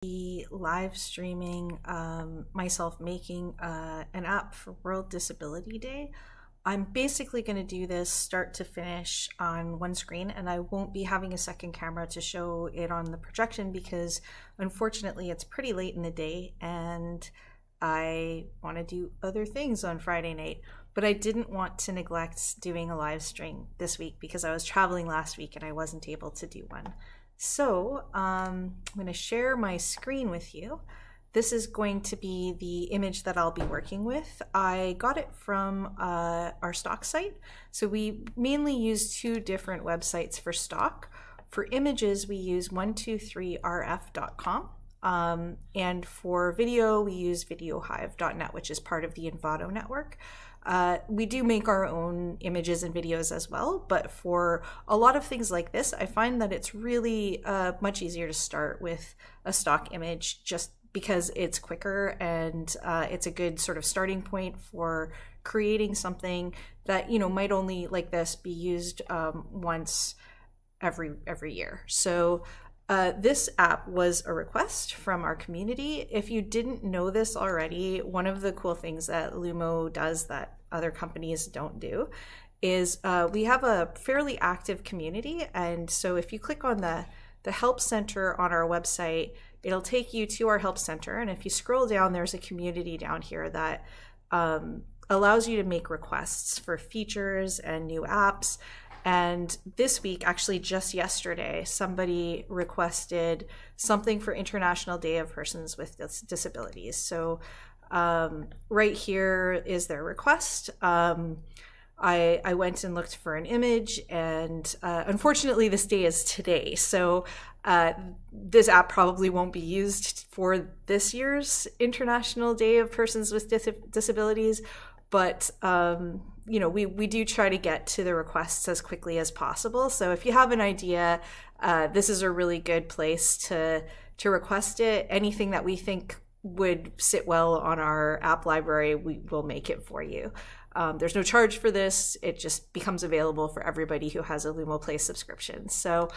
be live streaming myself making an app for World Disability Day. I'm basically going to do this start to finish on one screen, and I won't be having a second camera to show it on the projection because unfortunately it's pretty late in the day and I want to do other things on Friday night. But I didn't want to neglect doing a live stream this week because I was traveling last week and I wasn't able to do one. So I'm going to share my screen with you. This is going to be the image that I'll be working with. I got it from our stock site. So we mainly use two different websites for stock. For images, we use 123rf.com. And for video, we use videohive.net, which is part of the Envato network. We do make our own images and videos as well, but for a lot of things like this, I find that it's really much easier to start with a stock image just because it's quicker and it's a good sort of starting point for creating something that, you know, might only like this be used once every year. So this app was a request from our community. If you didn't know this already, one of the cool things that Lumo does that other companies don't do is we have a fairly active community. And so if you click on the help center on our website, it'll take you to our help center. And if you scroll down, there's a community down here that allows you to make requests for features and new apps. And this week, actually just yesterday, somebody requested something for International Day of Persons with Disabilities. So right here is their request. I went and looked for an image, and unfortunately this day is today. So this app probably won't be used for this year's International Day of Persons with Disabilities, but you know, we do try to get to the requests as quickly as possible. So if you have an idea, this is a really good place to request it. Anything that we think would sit well on our app library, we will make it for you. There's no charge for this. It just becomes available for everybody who has a LUMOplay subscription. So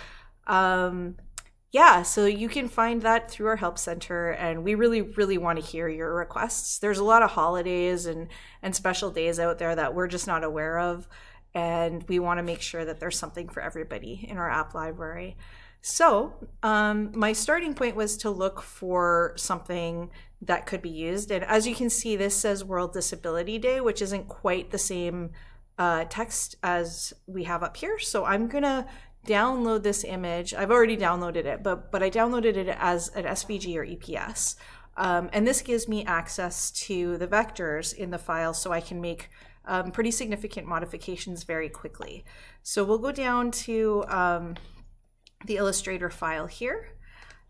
yeah, so you can find that through our help center, and we really, really want to hear your requests. There's a lot of holidays and special days out there that we're just not aware of, and we want to make sure that there's something for everybody in our app library. So my starting point was to look for something that could be used, and as you can see, this says World Disability Day, which isn't quite the same text as we have up here. So I'm gonna download this image. I've already downloaded it, but I downloaded it as an SVG or EPS. And this gives me access to the vectors in the file so I can make pretty significant modifications very quickly. So we'll go down to the Illustrator file here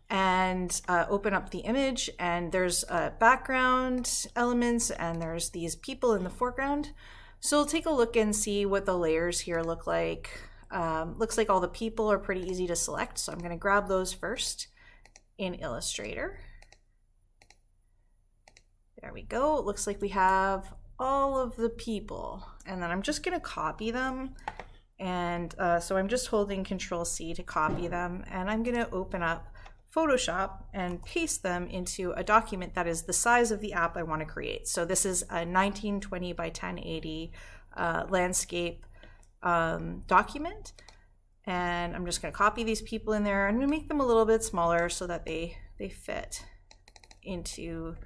and open up the image, and there's background elements and there's these people in the foreground. So we'll take a look and see what the layers here look like. Looks like all the people are pretty easy to select, so I'm going to grab those first in Illustrator. There we go. It looks like we have all of the people, and then I'm just going to copy them. And so I'm just holding Control-C to copy them, and I'm going to open up Photoshop and paste them into a document that is the size of the app I want to create. So this is a 1920 by 1080 landscape document, and I'm just going to copy these people in there. I'm going to make them a little bit smaller so that they fit into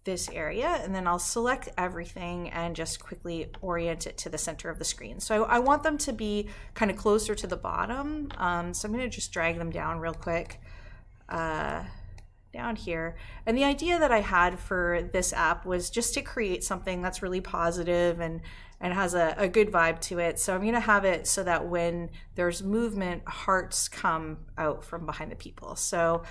this area, and then I'll select everything and just quickly orient it to the center of the screen. So I want them to be kind of closer to the bottom, so I'm going to just drag them down real quick down here. And the idea that I had for this app was just to create something that's really positive and has a good vibe to it. So I'm going to have it so that when there's movement, hearts come out from behind the people. So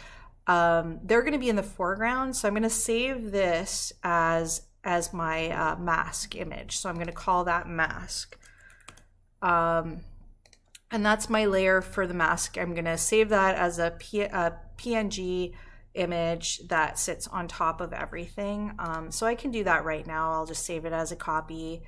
they're going to be in the foreground. So I'm going to save this as my mask image. So I'm going to call that mask. And that's my layer for the mask. I'm going to save that as a PNG image that sits on top of everything. So I can do that right now. I'll just save it as a copy.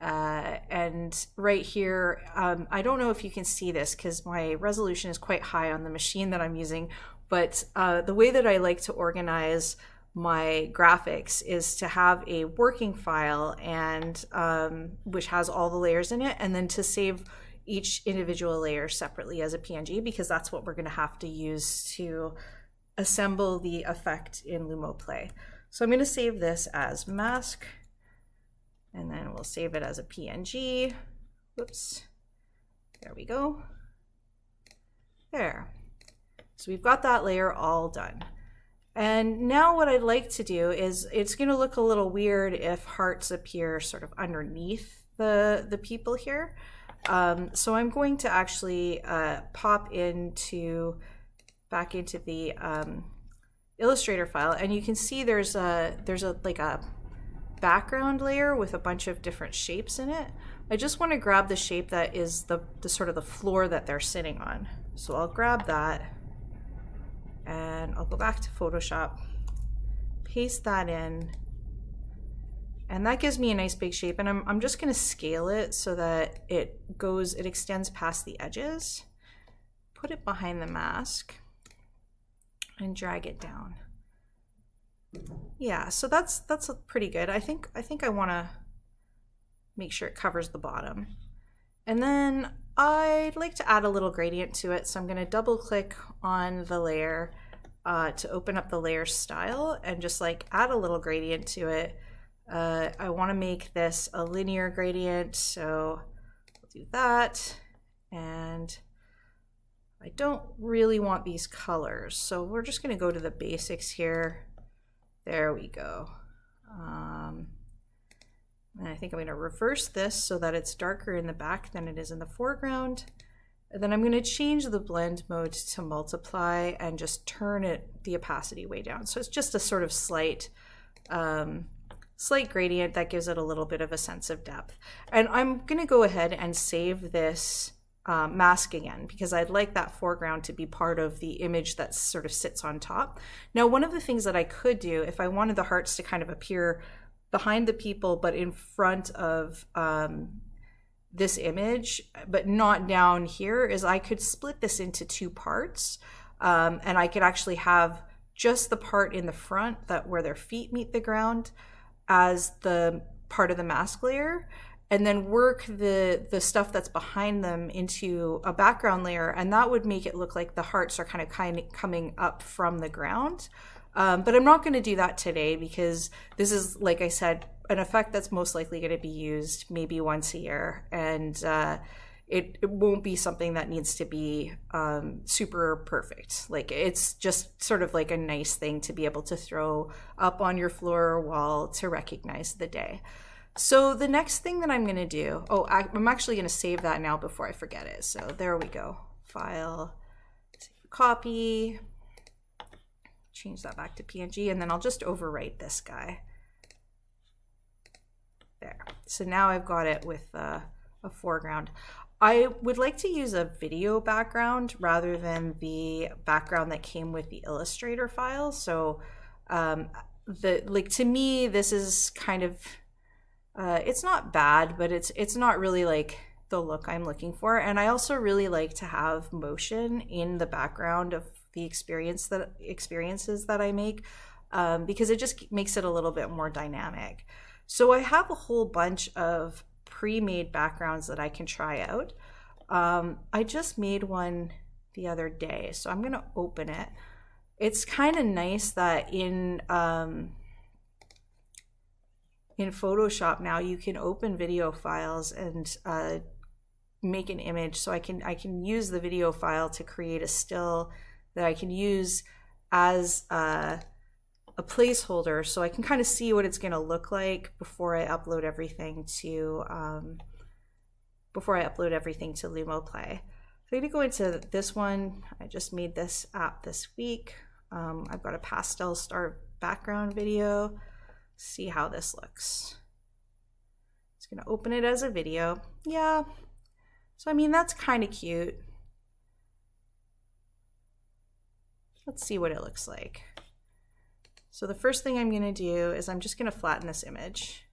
And right here, I don't know if you can see this because my resolution is quite high on the machine that I'm using, But the way that I like to organize my graphics is to have a working file and which has all the layers in it, and then to save each individual layer separately as a PNG, because that's what we're going to have to use to assemble the effect in LUMOplay. So I'm going to save this as mask, and then we'll save it as a PNG. Whoops. There we go. There. So we've got that layer all done. And now what I'd like to do is, it's going to look a little weird if hearts appear sort of underneath the people here. So I'm going to actually pop back into the Illustrator file, and you can see there's like a background layer with a bunch of different shapes in it. I just want to grab the shape that is the sort of the floor that they're sitting on. So I'll grab that, and I'll go back to Photoshop, paste that in, and that gives me a nice big shape. And I'm just going to scale it so that it extends past the edges. Put it behind the mask and drag it down. Yeah, so that's pretty good. I think I want to make sure it covers the bottom. And then I'd like to add a little gradient to it, so I'm going to double click on the layer to open up the layer style and just like add a little gradient to it. I want to make this a linear gradient, so I'll do that. And I don't really want these colors, so we're just going to go to the basics here. There we go. And I think I'm going to reverse this so that it's darker in the back than it is in the foreground. And then I'm going to change the blend mode to multiply and just turn the opacity way down. So it's just a sort of slight gradient that gives it a little bit of a sense of depth. And I'm going to go ahead and save this mask again, because I'd like that foreground to be part of the image that sort of sits on top. Now, one of the things that I could do if I wanted the hearts to kind of appear behind the people but in front of this image, but not down here, is I could split this into two parts, and I could actually have just the part in the front where their feet meet the ground as the part of the mask layer, and then work the stuff that's behind them into a background layer, and that would make it look like the hearts are kind of coming up from the ground. But I'm not going to do that today, because this is, like I said, an effect that's most likely going to be used maybe once a year, and it won't be something that needs to be super perfect. Like, it's just sort of like a nice thing to be able to throw up on your floor or wall to recognize the day. So the next thing that I'm going to do, I'm actually going to save that now before I forget it. So there we go. File, copy, change that back to PNG, and then I'll just overwrite this guy. There. So now I've got it with a foreground. I would like to use a video background rather than the background that came with the Illustrator file. So to me, this is kind of, it's not bad, but it's not really like the look I'm looking for. And I also really like to have motion in the background of the experiences that I make, because it just makes it a little bit more dynamic. So I have a whole bunch of pre-made backgrounds that I can try out. I just made one the other day, so I'm going to open it. It's kind of nice that in Photoshop now you can open video files and make an image. So I can use the video file to create a still that I can use as a placeholder, so I can kind of see what it's going to look like before I upload everything to LUMOplay. So I'm going to go into this one. I just made this app this week. I've got a pastel star background video. See how this looks. It's going to open it as a video. Yeah. So I mean, that's kind of cute. Let's see what it looks like. So the first thing I'm going to do is I'm just going to flatten this image.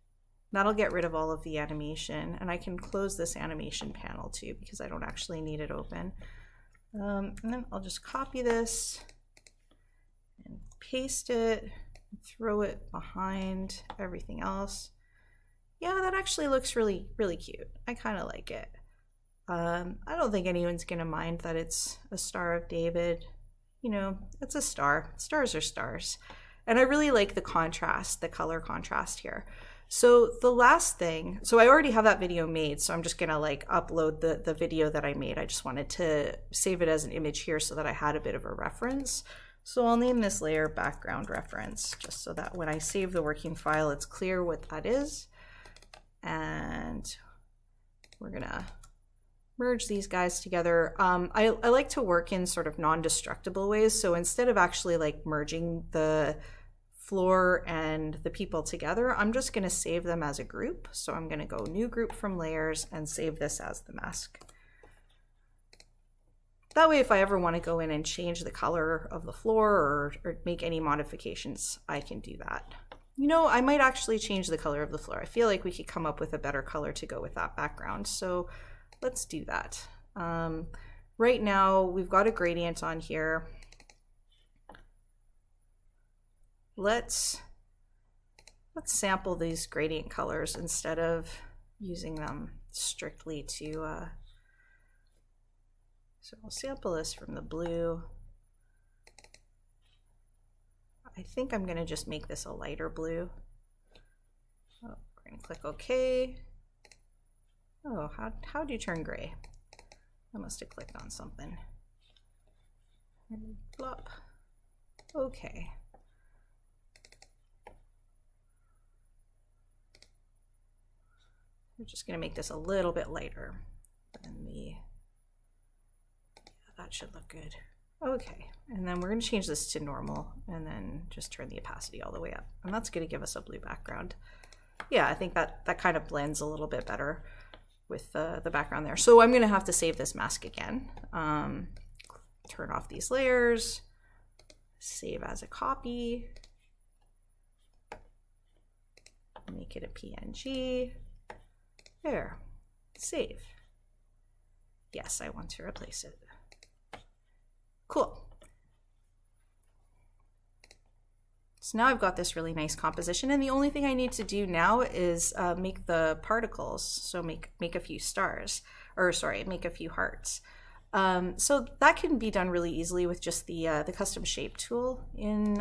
That'll get rid of all of the animation, and I can close this animation panel too because I don't actually need it open. And then I'll just copy this, paste it, throw it behind everything else. Yeah, that actually looks really, really cute. I kind of like it. I don't think anyone's gonna mind that it's a Star of David. You know, it's a star. Stars are stars. And I really like the contrast, the color contrast here. So the last thing, so I already have that video made, so I'm just gonna like upload the video that I made. I just wanted to save it as an image here so that I had a bit of a reference. So I'll name this layer background reference, just so that when I save the working file, it's clear what that is. And we're gonna merge these guys together. I like to work in sort of non-destructible ways. So instead of actually like merging the floor and the people together, I'm just going to save them as a group. So I'm going to go new group from layers and save this as the mask. That way, if I ever want to go in and change the color of the floor or make any modifications, I can do that. You know, I might actually change the color of the floor. I feel like we could come up with a better color to go with that background. So let's do that. Right now, we've got a gradient on here. Let's sample these gradient colors instead of using them strictly to, so we'll sample this from the blue. I think I'm gonna just make this a lighter blue. Oh, we're gonna click OK. Oh, how do you turn gray? I must have clicked on something. Plop. Okay. We're just going to make this a little bit lighter than the, that should look good. Okay, and then we're going to change this to normal and then just turn the opacity all the way up. And that's going to give us a blue background. Yeah, I think that kind of blends a little bit better with the background there. So I'm going to have to save this mask again. Turn off these layers, save as a copy, make it a PNG. There, save. Yes, I want to replace it. Cool. So now I've got this really nice composition, and the only thing I need to do now is make the particles. So make a few stars, or sorry, make a few hearts. So that can be done really easily with just the custom shape tool in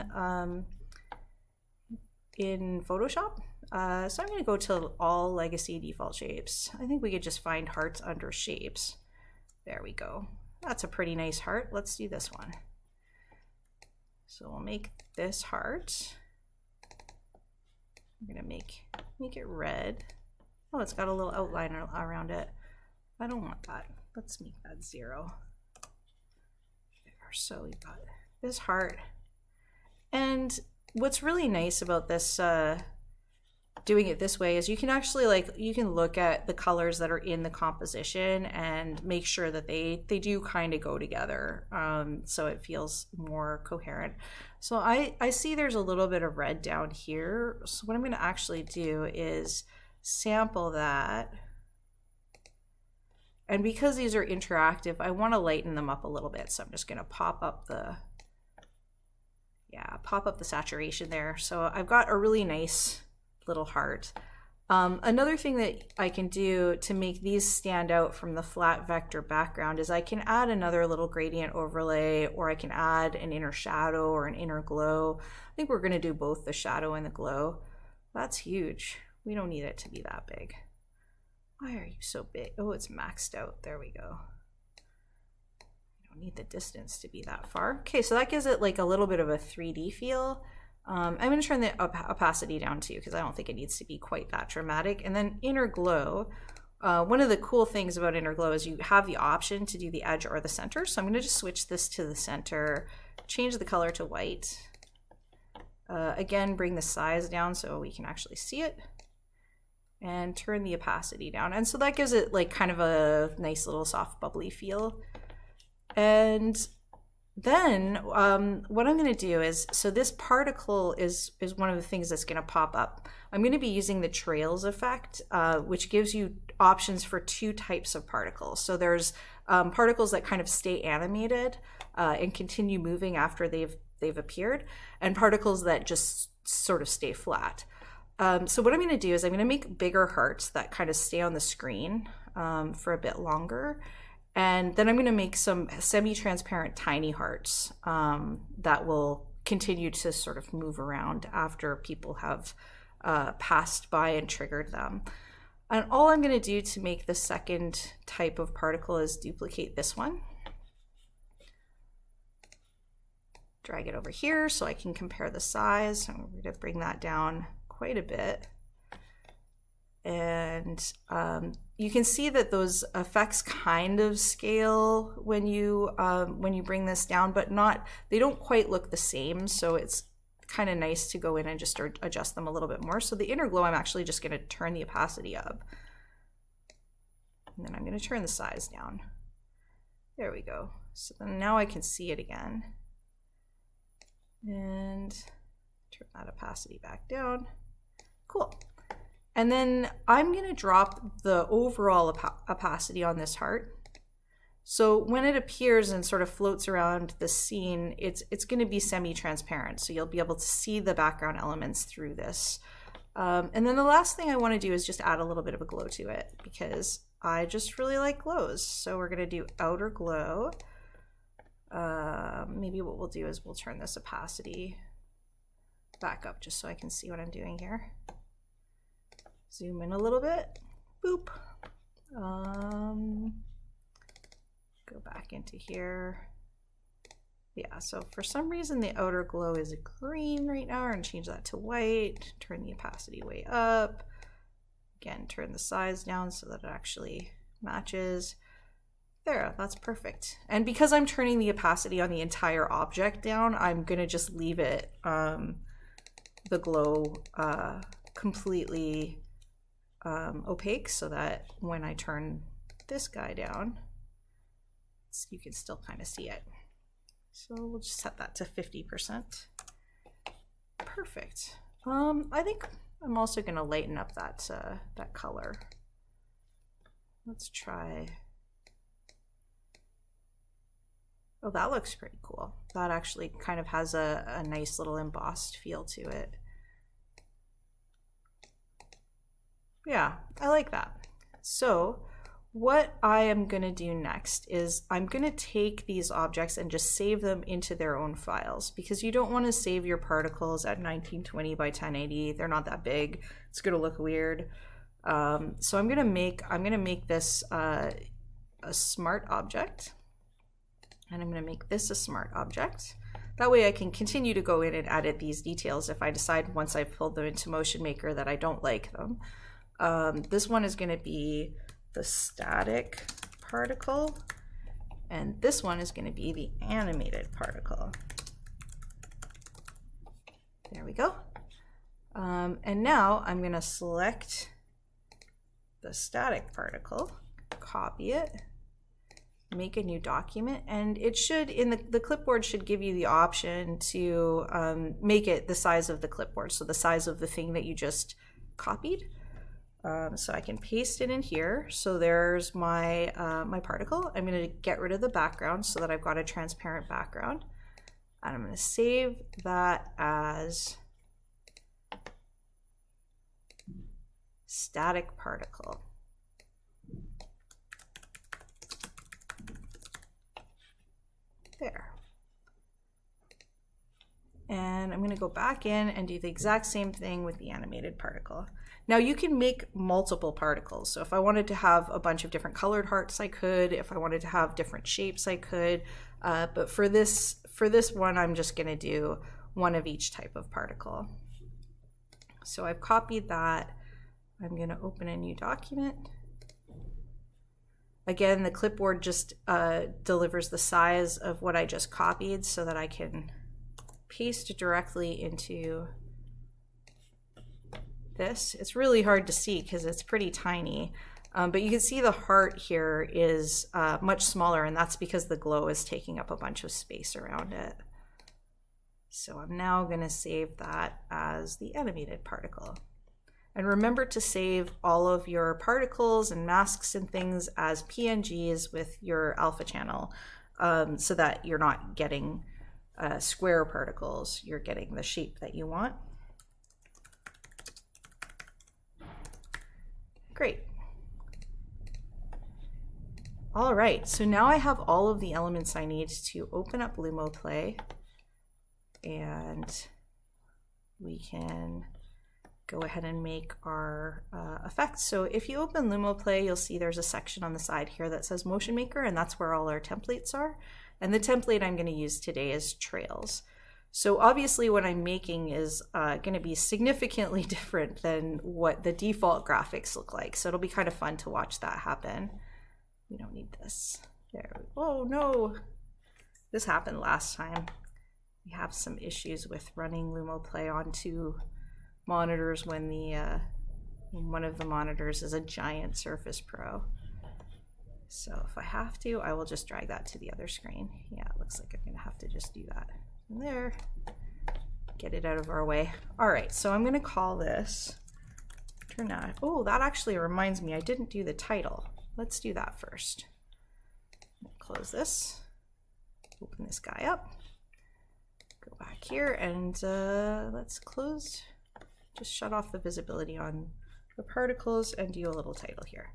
Photoshop. So I'm going to go to all legacy default shapes. I think we could just find hearts under shapes. There we go. That's a pretty nice heart. Let's do this one. So we'll make this heart. I'm going to make it red. Oh, it's got a little outline around it. I don't want that. Let's make that 0. There, so we've got this heart. And what's really nice about this doing it this way is you can actually you can look at the colors that are in the composition and make sure that they do kind of go together, so it feels more coherent. So I see there's a little bit of red down here. So what I'm going to actually do is sample that. And because these are interactive, I want to lighten them up a little bit. So I'm just going to pop up the saturation there. So I've got a really nice little heart. Another thing that I can do to make these stand out from the flat vector background is I can add another little gradient overlay, or I can add an inner shadow or an inner glow. I think we're going to do both the shadow and the glow. That's huge. We don't need it to be that big. Why are you so big? Oh, it's maxed out. There we go. I don't need the distance to be that far. Okay, so that gives it like a little bit of a 3D feel. I'm going to turn the opacity down too, because I don't think it needs to be quite that dramatic. And then inner glow. One of the cool things about inner glow is you have the option to do the edge or the center. So I'm going to just switch this to the center, change the color to white. Again, bring the size down so we can actually see it, and turn the opacity down. And so that gives it like kind of a nice little soft bubbly feel. And then what I'm going to do is, so this particle is one of the things that's going to pop up. I'm going to be using the trails effect, which gives you options for 2 types of particles. So there's particles that kind of stay animated and continue moving after they've they've appeared, and particles that just sort of stay flat. So what I'm going to do is I'm going to make bigger hearts that kind of stay on the screen for a bit longer. And then I'm going to make some semi-transparent tiny hearts that will continue to sort of move around after people have passed by and triggered them. And all I'm going to do to make the second type of particle is duplicate this one. Drag it over here so I can compare the size. I'm going to bring that down quite a bit. And you can see that those effects kind of scale when you bring this down, but they don't quite look the same. So it's kind of nice to go in and just adjust them a little bit more. So the inner glow, I'm actually just going to turn the opacity up. And then I'm going to turn the size down. There we go. So then now I can see it again. And turn that opacity back down. Cool. And then I'm going to drop the overall opacity on this heart. So when it appears and sort of floats around the scene, it's going to be semi-transparent. So you'll be able to see the background elements through this. And then the last thing I want to do is just add a little bit of a glow to it because I just really like glows. So we're going to do outer glow. Maybe what we'll do is we'll turn this opacity back up just so I can see what I'm doing here. Zoom in a little bit. Boop. Go back into here. Yeah, so for some reason the outer glow is green right now. We're gonna change that to white, turn the opacity way up. Again, turn the size down so that it actually matches. There, that's perfect. And because I'm turning the opacity on the entire object down, I'm gonna just leave it, the glow completely opaque so that when I turn this guy down, you can still kind of see it. So we'll just set that to 50%. Perfect. I think I'm also going to lighten up that color. Let's try. Oh, that looks pretty cool. That actually kind of has a nice little embossed feel to it. Yeah, I like that. So what I am going to do next is I'm going to take these objects and just save them into their own files because you don't want to save your particles at 1920 by 1080. They're not that big. It's going to look weird. So I'm going to make this a smart object, and I'm going to make this a smart object. That way I can continue to go in and edit these details if I decide once I've pulled them into Motion Maker that I don't like them. This one is going to be the static particle, and this one is going to be the animated particle. There we go. And now I'm going to select the static particle, copy it, make a new document, and it should, the clipboard should give you the option to make it the size of the clipboard, so the size of the thing that you just copied. So I can paste it in here. So there's my my particle. I'm going to get rid of the background so that I've got a transparent background, and I'm going to save that as static particle. There. And I'm going to go back in and do the exact same thing with the animated particle. Now you can make multiple particles. So if I wanted to have a bunch of different colored hearts, I could. If I wanted to have different shapes, I could. But for this one, I'm just going to do one of each type of particle. So I've copied that. I'm going to open a new document. Again, the clipboard just delivers the size of what I just copied so that I can paste directly into this. It's really hard to see because it's pretty tiny, but you can see the heart here is much smaller, and that's because the glow is taking up a bunch of space around it. So I'm now going to save that as the animated particle. And remember to save all of your particles and masks and things as PNGs with your alpha channel so that you're not getting square particles, you're getting the shape that you want. Great. All right, so now I have all of the elements I need to open up LUMOplay, and we can go ahead and make our effects. So if you open LUMOplay, you'll see there's a section on the side here that says Motion Maker, and that's where all our templates are. And the template I'm going to use today is trails. So obviously what I'm making is going to be significantly different than what the default graphics look like. So it'll be kind of fun to watch that happen. We don't need this. There. Oh no, this happened last time. We have some issues with running LUMOplay on two monitors when the one of the monitors is a giant Surface Pro. So if I have to, I will just drag that to the other screen. Yeah, it looks like I'm gonna have to just do that. And there, get it out of our way. All right, so I'm gonna call this turn out. Oh, that actually reminds me, I didn't do the title. Let's do that first. Close this, open this guy up, go back here, and let's close, just shut off the visibility on the particles and do a little title here.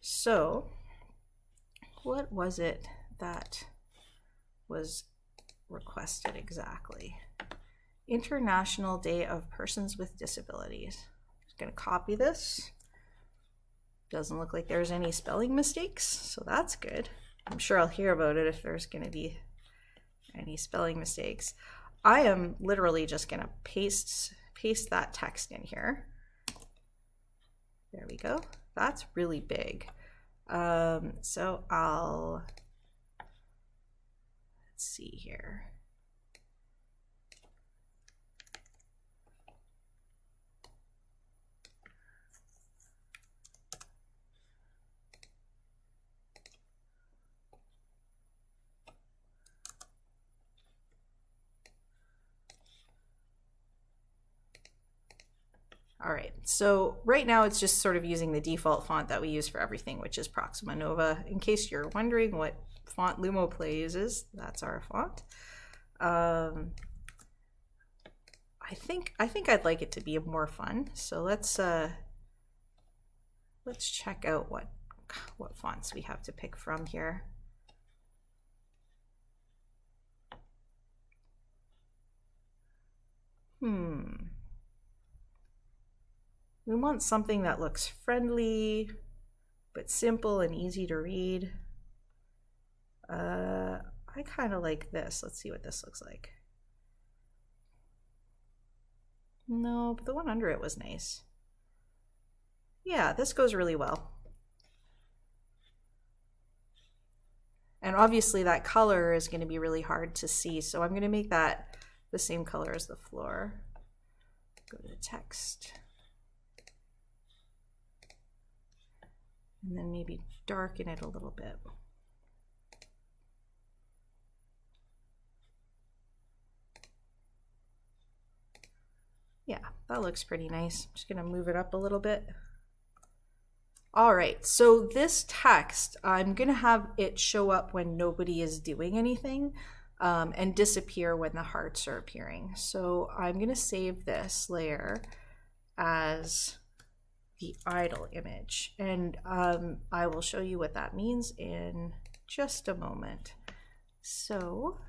So what was it that was requested exactly? International Day of Persons with Disabilities. I'm just going to copy this. Doesn't look like there's any spelling mistakes, so that's good. I'm sure I'll hear about it if there's going to be any spelling mistakes. I am literally just going to paste that text in here. There we go. That's really big. So let's see here. All right, so right now it's just sort of using the default font that we use for everything, which is Proxima Nova. In case you're wondering what font LUMOplay uses, that's our font. I think I'd like it to be more fun. So let's check out what fonts we have to pick from here. We want something that looks friendly, but simple and easy to read. I kind of like this. Let's see what this looks like. No, but the one under it was nice. Yeah, this goes really well. And obviously that color is going to be really hard to see, so I'm going to make that the same color as the floor. Go to the text. And then maybe darken it a little bit. Yeah, that looks pretty nice. I'm just gonna move it up a little bit. All right, so this text, I'm gonna have it show up when nobody is doing anything and disappear when the hearts are appearing. So I'm gonna save this layer as the idle image, and I will show you what that means in just a moment. So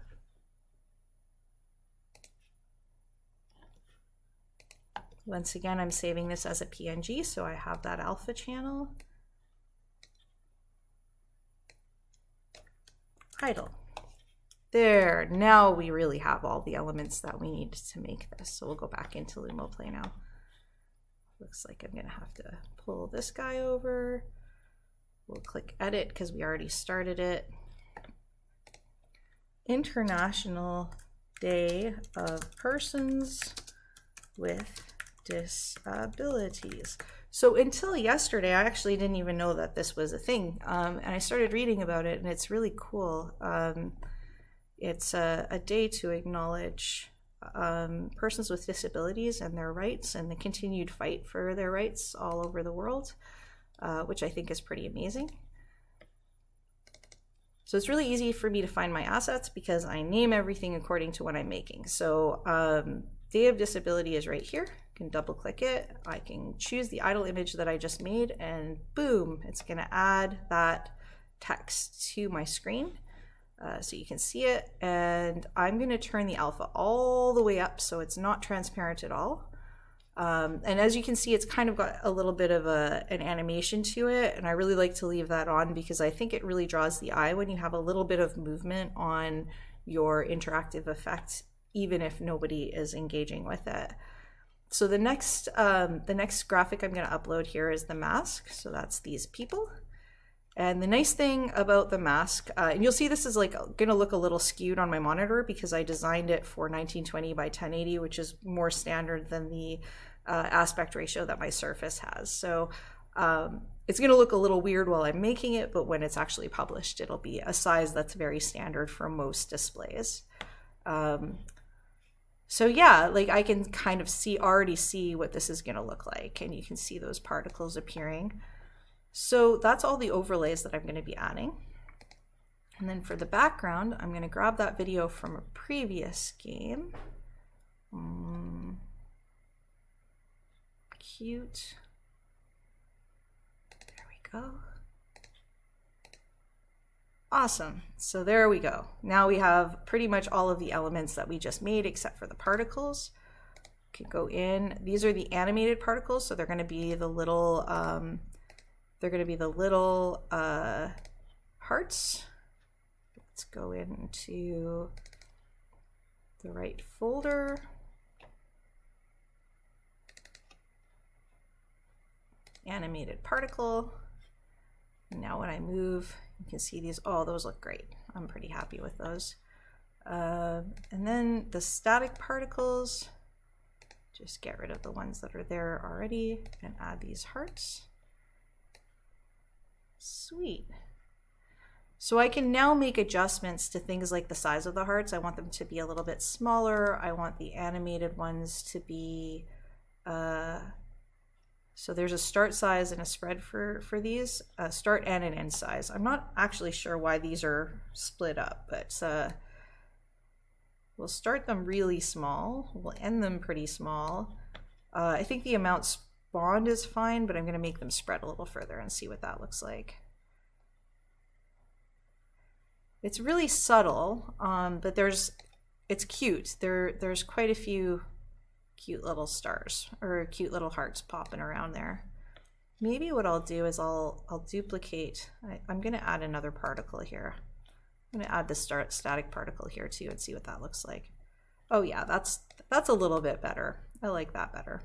once again, I'm saving this as a PNG, so I have that alpha channel. Idle. There, now we really have all the elements that we need to make this. So we'll go back into LUMOplay now. Looks like I'm gonna have to pull this guy over. We'll click edit because we already started it. International Day of Persons with Disabilities. So until yesterday, I actually didn't even know that this was a thing. And I started reading about it, and it's really cool. It's a day to acknowledge persons with disabilities and their rights and the continued fight for their rights all over the world, which I think is pretty amazing. So it's really easy for me to find my assets because I name everything according to what I'm making. So Day of Disability is right here. I can double click it. I can choose the idle image that I just made, and boom, it's gonna add that text to my screen. So you can see it, and I'm gonna turn the alpha all the way up so it's not transparent at all. And as you can see, it's kind of got a little bit of an animation to it, and I really like to leave that on because I think it really draws the eye when you have a little bit of movement on your interactive effect, even if nobody is engaging with it. So the next graphic I'm going to upload here is the mask. So that's these people. And the nice thing about the mask, and you'll see this is like going to look a little skewed on my monitor because I designed it for 1920 by 1080, which is more standard than the aspect ratio that my Surface has. So it's going to look a little weird while I'm making it, but when it's actually published, it'll be a size that's very standard for most displays. So yeah, like I can kind of already see what this is going to look like, and you can see those particles appearing. So that's all the overlays that I'm going to be adding. And then for the background, I'm going to grab that video from a previous game. Cute. There we go. Awesome. So there we go. Now we have pretty much all of the elements that we just made except for the particles. Okay, go in. These are the animated particles, so they're going to be the little hearts. Let's go into the right folder. Animated particle. And now when I move, you can see these. Oh, those look great. I'm pretty happy with those. And then the static particles, just get rid of the ones that are there already and add these hearts. Sweet. So I can now make adjustments to things like the size of the hearts. I want them to be a little bit smaller. I want the animated ones to be, so there's a start size and a spread for these, start and an end size. I'm not actually sure why these are split up, but we'll start them really small. We'll end them pretty small. I think the amount spawned is fine, but I'm going to make them spread a little further and see what that looks like. It's really subtle, but it's cute. There's quite a few cute little stars or cute little hearts popping around there. Maybe what I'll do is I'll duplicate. I'm going to add another particle here. I'm going to add the static particle here too and see what that looks like. Oh yeah, that's a little bit better. I like that better.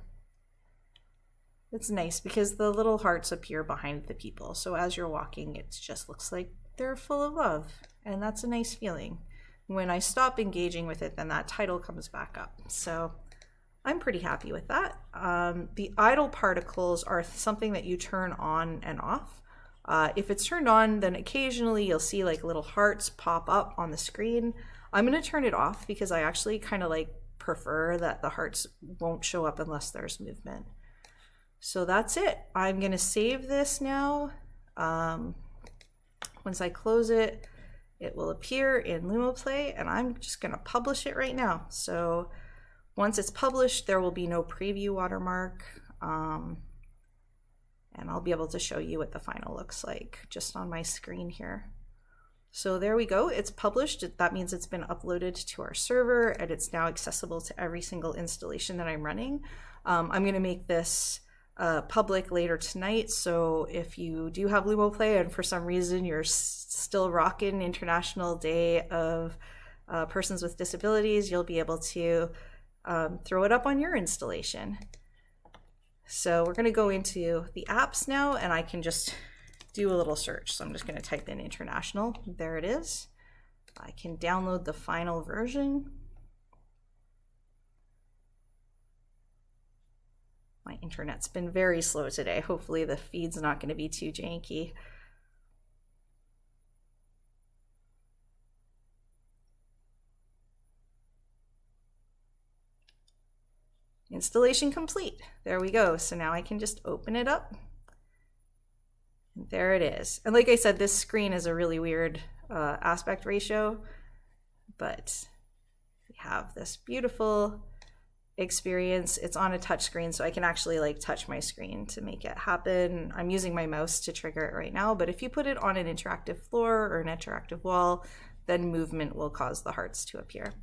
It's nice because the little hearts appear behind the people. So as you're walking, it just looks like they're full of love. And that's a nice feeling. When I stop engaging with it, then that title comes back up. So I'm pretty happy with that. The idle particles are something that you turn on and off. If it's turned on, then occasionally you'll see like little hearts pop up on the screen. I'm going to turn it off because I actually kind of like prefer that the hearts won't show up unless there's movement. So that's it. I'm going to save this now. Once I close it, it will appear in LUMOplay, and I'm just going to publish it right now. So once it's published, there will be no preview watermark, and I'll be able to show you what the final looks like just on my screen here. So there we go. It's published. That means it's been uploaded to our server, and it's now accessible to every single installation that I'm running. I'm going to make this public later tonight, so if you do have LUMOplay and for some reason you're still rocking International Day of Persons with Disabilities, you'll be able to throw it up on your installation. So we're going to go into the apps now, and I can just do a little search. So I'm just going to type in international. There it is. I can download the final version. My internet's been very slow today. Hopefully the feed's not going to be too janky. Installation complete. There we go. So now I can just open it up. And there it is. And like I said, this screen is a really weird aspect ratio, but we have this beautiful experience. It's on a touch screen, so I can actually like touch my screen to make it happen. I'm using my mouse to trigger it right now, but if you put it on an interactive floor or an interactive wall, then movement will cause the hearts to appear.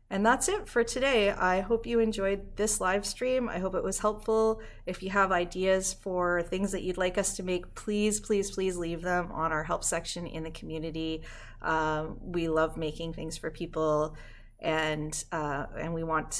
And that's it for today. I hope you enjoyed this live stream. I hope it was helpful. If you have ideas for things that you'd like us to make, please, please, please leave them on our help section in the community. We love making things for people, and we want to